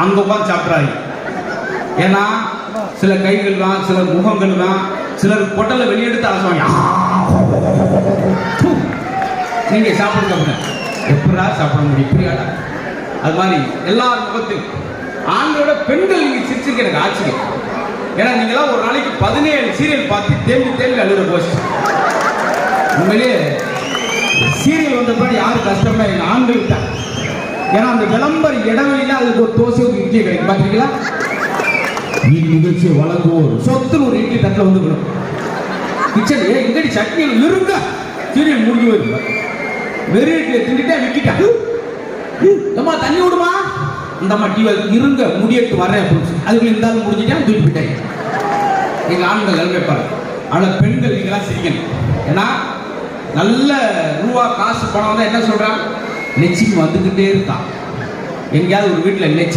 அங்கே உட்காந்து சாப்பிட்றாரு. ஏன்னா சில கைகள் தான், சிலர் முகங்கள் தான், சிலர் கொட்டலை வெளியெடுத்து அலசுவாங்க. நீங்க சாப்பிடுங்க, எப்படா சாப்பிட முடியும், இப்படியாடா? அது மாதிரி எல்லார் முகத்தையும் ஆண்களோட பெண்கள் நீங்க சிரிச்சிருக்க எனக்கு ஆச்சரியம். ஏன்னா நீங்களாம் ஒரு நாளைக்கு 17 சீரியல் பார்த்து தேம்பி அழுகிற போச்சு. உண்மையிலே சீரியல் வந்த பிறகு யாரு கஷ்டம்னா எங்க ஆண்கள் தான். ஏன்னா அந்த விளம்பர இடைவெளியில அதுக்கு ஒரு தோசை ஒரு இட்லி கிடைக்கும். பாத்தீங்களா? நிகழ்ச்சியை வழங்குவோர் சொத்துல ஒரு இட்லி தட்டில் வந்துக்கணும். கிச்சன் எங்கடி சட்னியில் இருங்க, சீரியல் முடிஞ்சு வருங்க. வெறும் இட்லியை திண்டுட்டே விக்கிட்டா, அம்மா தண்ணி விடுமா, இந்த அம்மா டீ இருங்க முடியட்டு வரேன் அப்படின்னு. அதுக்குள்ள இருந்தாலும் முடிஞ்சுட்டேன் தூக்கி விட்டாங்க. எங்க ஆண்கள் நிலைமைப்பாரு. ஆனால் பெண்கள் நீங்களாம் சிரிக்கணும். ஏன்னா நல்ல ரூபா காசு பணம் தான் என்ன சொல்றான், நெச்சிக்கு வந்துக்கிட்டே இருக்கான். எங்கேயாவது ஒரு வீட்டில் நெச்சி